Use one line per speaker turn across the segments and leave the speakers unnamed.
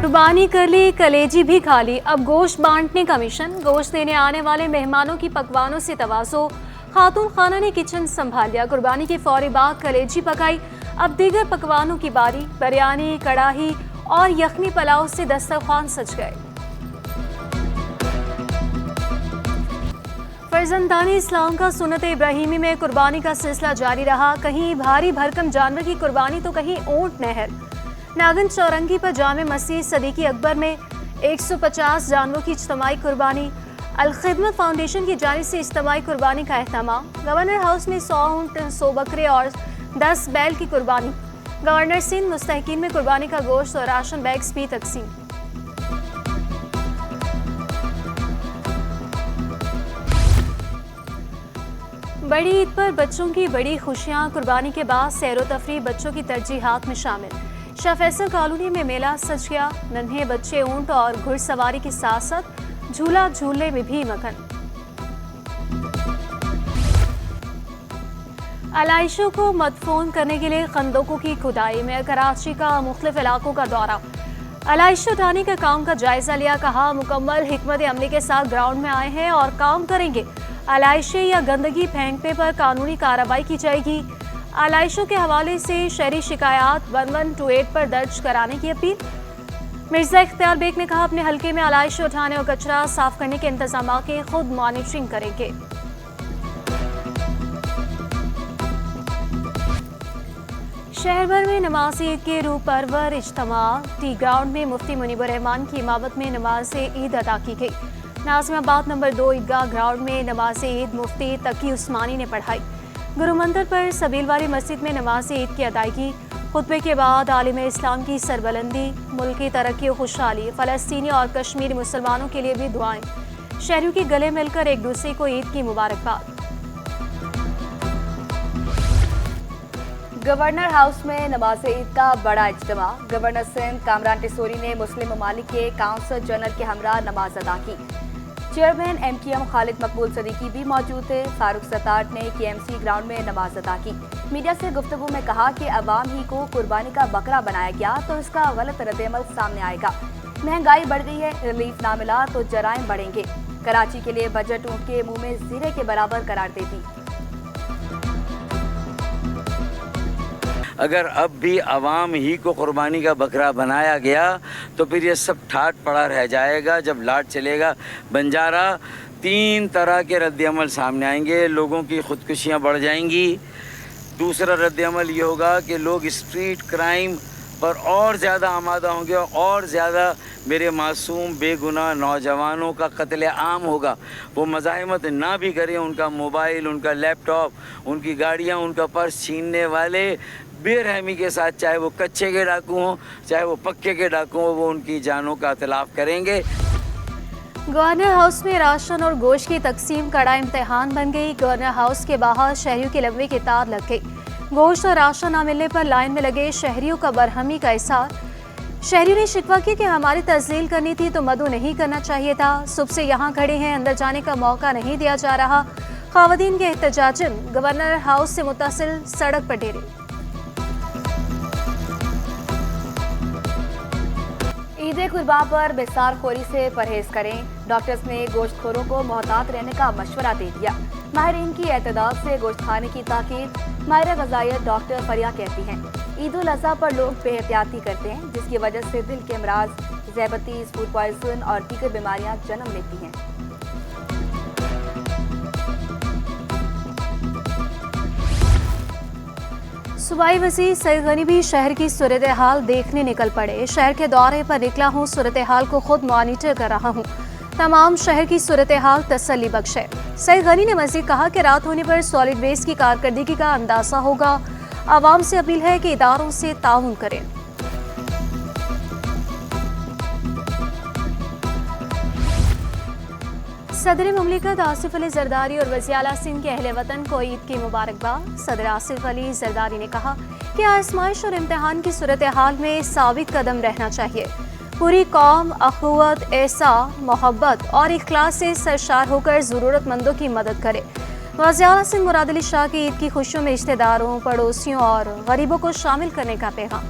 कुर्बानी कर ली, कलेजी भी खा ली, अब गोश्त बांटने का मिशन। गोश्त देने आने वाले मेहमानों की पकवानों से तवाज़ो, खातून खाना ने किचन संभाल लिया। कुर्बानी की फौरी बाद कलेजी पकाई, अब दीगर पकवानों की बारी। बिरयानी, कड़ाही और यखनी पुलाव से दस्तरखान सज गए। फर्जंदानी इस्लाम का सुन्नत इब्राहिमी में कुर्बानी का सिलसिला जारी रहा। कहीं भारी भरकम जानवर की कुर्बानी तो कहीं ऊंट नहर। नागन चौरंगी पर जामे मस्जिद सदीकी अकबर में 150 जानवरों की इज्तिमाई कुर्बानी। अल खिदमत फाउंडेशन की जानिब से इज्तिमाई कुर्बानी का एहतमाम। गवर्नर हाउस में 100 ऊंट, 100 बकरे और 10 बैल की कुर्बानी। गवर्नर सिंध मुस्तहिकीन में कुर्बानी का गोश्त और राशन बैग्स भी तकसीम। बड़ी ईद पर बच्चों की बड़ी खुशियां। कुर्बानी के बाद सैर व तफरीह बच्चों की तरजीहात में शामिल। शाह फैसल कॉलोनी में मेला सज गया। नन्हे बच्चे ऊंट और घुड़सवारी के साथ साथ झूला झूलने में भी मगन। आलाइशों को मदफून करने के लिए खंदकों की खुदाई में कराची का मुख्तलिफ इलाकों का दौरा। आलाइश उठाने का काम का जायजा लिया। कहा मुकम्मल हिकमत अमली के साथ ग्राउंड में आए हैं और काम करेंगे। आलाइशें या गंदगी फेंकने पर कानूनी कार्रवाई की जाएगी। आलाइशों के हवाले से शहरी शिकायत 1128 पर दर्ज कराने की अपील। मिर्जा इख्तियार बेग ने कहा अपने हल्के में आलाइश उठाने और कचरा साफ करने के इंतजाम की खुद मॉनिटरिंग करेंगे। शहर भर में नमाज ईद के रूह परवर इज्तिमा। टी ग्राउंड में मुफ्ती मुनीबुर रहमान की इमामत में नमाज ईद अदा की गई। नाज़िमाबाद नंबर 2 ईदगाह ग्राउंड में नमाज ईद मुफ्ती तकी उस्मानी ने पढ़ाई। गुरु मंदिर पर सबीलवारी मस्जिद में नमाज ईद की अदायगी। खुतबे के बाद आलिम इस्लाम की सरबलंदी। मुल्क की तरक्की और खुशहाली। फ़लस्तीनी और कश्मीरी मुसलमानों के लिए भी दुआएं। शहरियों के गले मिलकर एक दूसरे को ईद की मुबारकबाद।
गवर्नर हाउस में नमाज ईद का बड़ा इज्तिमा। गवर्नर सिंध कामरान टिसोरी ने मुस्लिम ममालिक के काउंसल जनरल के हमरा नमाज अदा की। चेयरमैन MQM खालिद मकबूल सदीकी भी मौजूद थे। फारूक सत्तार ने KMC ग्राउंड में नमाज अदा की। मीडिया से गुफ्तगू में कहा कि अवाम ही को कुर्बानी का बकरा बनाया गया तो इसका गलत रद्द-ए-अमल सामने आएगा। महंगाई बढ़ गई है, रिलीफ ना मिला तो जराइम बढ़ेंगे। कराची के लिए बजट ऊंट के मुंह में जीरे के बराबर करार देती।
अगर अब भी अवाम ही को कुर्बानी का बकरा बनाया गया तो फिर ये सब ठाट पड़ा रह जाएगा। जब लाट चलेगा बंजारा 3 तरह के रद्द-ए-अमल सामने आएंगे। लोगों की खुदकुशियाँ बढ़ जाएंगी। दूसरा रद्द-ए-अमल ये होगा कि लोग स्ट्रीट क्राइम पर और ज़्यादा आमादा होंगे और ज़्यादा मेरे मासूम बेगुनाह नौजवानों का कत्ले आम होगा। वो मज़ाहमत ना भी करें, उनका मोबाइल, उनका लैपटॉप, उनकी गाड़ियाँ, उनका पर्स छीनने वाले बेरहमी के साथ, चाहे वो कच्चे के डाकू हों चाहे वो पक्के के डाकू हों, वो उनकी जानों का इतलाफ करेंगे।
गवर्नर हाउस में राशन और गोश्त की तकसीम कड़ा इम्तिहान बन गई। गवर्नर हाउस के बाहर शहरियों की लंबी कतार लग गई। गोश्त और राशन न मिलने पर लाइन में लगे शहरियों का बरहमी का इज़हार। शहरियों ने शिकवा किया कि हमारी तस्लील करनी थी तो मदु नहीं करना चाहिए था। सुबह से यहाँ खड़े हैं, अंदर जाने का मौका नहीं दिया जा रहा। ख़वातीन के एहतजाजन गवर्नर हाउस से मुत्तसिल सड़क पर डेरे।
ईद कुर्बान पर बेसार खोरी से परहेज करें। डॉक्टर्स ने गोश्तखोरों को मोहतात रहने का मशवरा दे दिया। माहिरीन की एतदाद से गोश्त खाने की ताकीद। माहिर ग़िज़ाइयत डॉक्टर फरिया कहती हैं ईद उल अज़हा पर लोग बेहतियाती करते हैं, जिसकी वजह से दिल के अमराज, ज़ैबतीस, फूड पॉइजन और दीगर बीमारियाँ जन्म लेती हैं।
सूबाई वज़ीर सईद गनी भी शहर की सूरत हाल देखने निकल पड़े। शहर के दौरे पर निकला हूँ, सूरत हाल को खुद मॉनिटर कर रहा हूँ। तमाम शहर की सूरत हाल तसल्ली बख्श है। सईद गनी ने मज़ीद कहा कि रात होने पर सॉलिड वेस्ट की कारकर्दगी का अंदाज़ा होगा। आवाम से अपील है कि इदारों से ताउन करें। सदर मुमलिकत आसिफ अली जरदारी और वज़ीर आला सिंध के अहले वतन को ईद की मुबारकबाद। सदर आसिफ अली जरदारी ने कहा कि आजमाइश और इम्तिहान की सूरत हाल में साबित कदम रहना चाहिए। पूरी कौम अखुवत, ऐसा मोहब्बत और इखलास से सरशार होकर ज़रूरतमंदों की मदद करे। वज़ीर आला सिंध मुराद अली शाह की ईद की खुशियों में रिश्तेदारों, पड़ोसियों और गरीबों को शामिल करने का पैगाम।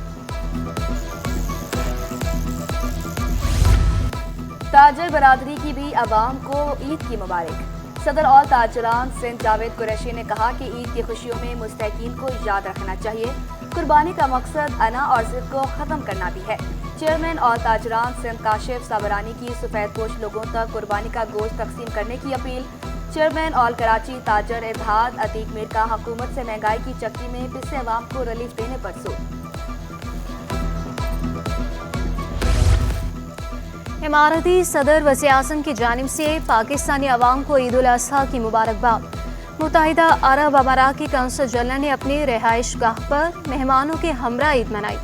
ताजर बरादरी की भी आवाम को ईद की मुबारक। सदर और ताजरान सिंध जावेद कुरैशी ने कहा कि ईद की खुशियों में मुस्तहकीन को याद रखना चाहिए। कुर्बानी का मकसद अना और जिद को ख़त्म करना भी है। चेयरमैन और ताजरान सिंध काशिफ साबरानी की सफ़ेदपोश लोगों तक कुर्बानी का गोश्त तकसीम करने की अपील। चेयरमैन ऑल कराची ताजर इत्तेहाद अतीक मीर का हुकूमत से महंगाई की चक्की में पिसे अवाम को रिलीफ देने पर जोर।
इमारती सदर वज़ीर-ए-आज़म की जानिब से पाकिस्तानी अवाम को ईद उल अज़हा की मुबारकबाद। मुत्तहिदा अरब अमारात की कौंसल जनरल ने अपनी रिहाइश गाह पर मेहमानों के हमरा ईद मनाई।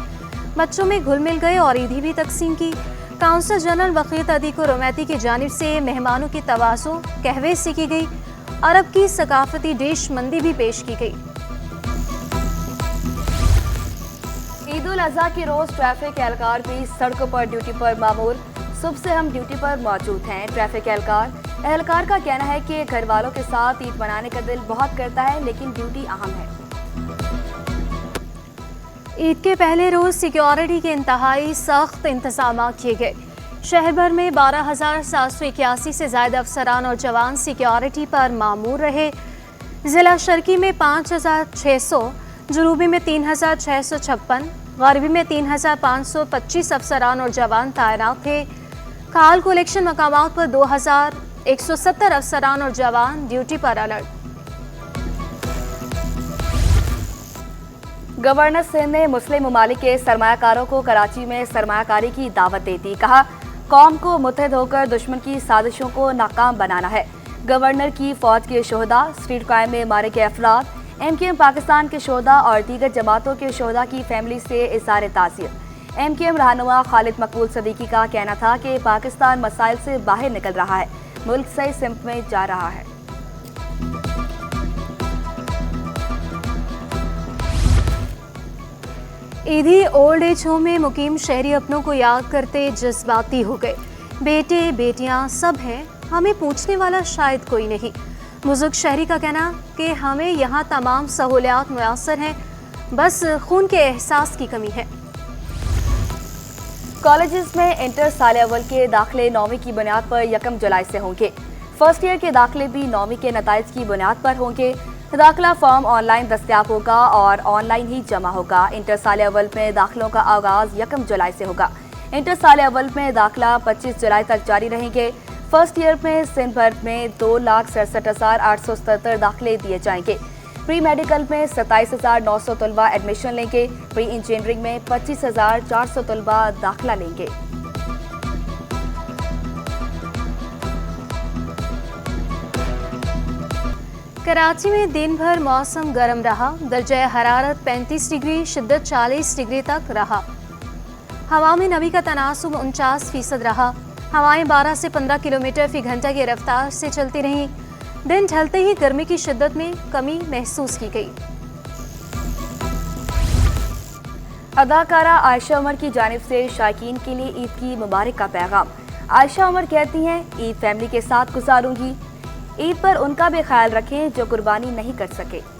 बच्चों में घुल मिल गए और ईदी भी तकसीम की। कौंसल जनरल वक़ीत अदीको रोमैती की जानिब से मेहमानों की तवाज़ो कहवे से की गई। अरब की सकाफती डिश मंदी भी पेश की गई।
ईद उल अज़हा के रोज़ ट्रैफिक एहलकार भी सड़कों पर ड्यूटी पर मामूल। सुबह से हम ड्यूटी पर मौजूद हैं। ट्रैफिक एहलकार का कहना है कि घर वालों के साथ ईद मनाने का दिल बहुत करता है, लेकिन ड्यूटी अहम है।
ईद के पहले रोज़ सिक्योरिटी के इंतहाई सख्त इंतजाम किए गए। शहर भर में 12,781 से ज़ायद अफसरान और जवान सिक्योरिटी पर मामूर रहे। ज़िला शर्की में 5,600, जनूबी में 3,656, गरबी में 3,525 अफसरान और जवान तैनात थे। खाल कलेक्शन मकामात पर 2,170 अफसरान और जवान ड्यूटी पर अलर्ट।
गवर्नर सिंध ने मुस्लिम ममालिक के सरमायाकारों को कराची में सरमायाकारी की दावत दे दी। कहा, कौम को मुत्तहिद होकर दुश्मन की साजिशों को नाकाम बनाना है। गवर्नर की फौज के शोहदा, स्ट्रीट क्राइम में मारे गए अफराद, MKM पाकिस्तान के शोहदा और दीगर जमातों के शोहदा की फैमिली से इज़हार ताज़ियत। MKM रहनुमा खालिद मकबूल सदीकी का कहना था कि पाकिस्तान मसाइल से बाहर निकल रहा है, मुल्क सही सिमत में जा रहा है।
ईदी ओल्ड एज होम में मुकीम शहरी अपनों को याद करते जज्बाती हो गए। बेटे बेटियां सब हैं, हमें पूछने वाला शायद कोई नहीं। बुजुर्ग शहरी का कहना कि हमें यहाँ तमाम सहूलियात मुयस्सर हैं, बस खून के एहसास की कमी है।
कॉलेजेस में इंटर साल अव्वल के दाखिले 9वीं की बुनियाद पर 1 जुलाई से होंगे। फर्स्ट ईयर के दाखिले भी 9वीं के नताइज की बुनियाद पर होंगे। दाखिला फॉर्म ऑनलाइन दस्तयाब होगा और ऑनलाइन ही जमा होगा। इंटर साल अव्वल में दाखिलों का आगाज 1 जुलाई से होगा। इंटर साल अव्वल में दाखिला 25 जुलाई तक जारी रहेंगे। फर्स्ट ईयर में सिंध भर में 2,67,877 दाखिले दिए जाएंगे। प्री मेडिकल में 27,900 तलबा एडमिशन लेंगे। प्री इंजीनियरिंग में 25,400 तलबा दाखिला लेंगे।
कराची में दिन भर मौसम गर्म रहा। दर्जा हरारत 35 डिग्री, शिद्दत 40 डिग्री तक रहा। हवा में नमी का तनासुब 49% रहा। हवाएं 12 से 15 किलोमीटर फी घंटा की रफ्तार से चलती रहीं। दिन ढलते ही गर्मी की शिद्दत में कमी महसूस की गई।
अदाकारा आयशा उमर की जानिब से शायकीन के लिए ईद की मुबारक का पैगाम। आयशा उमर कहती हैं, ईद फैमिली के साथ गुजारूंगी। ईद पर उनका भी ख्याल रखें जो कुर्बानी नहीं कर सके।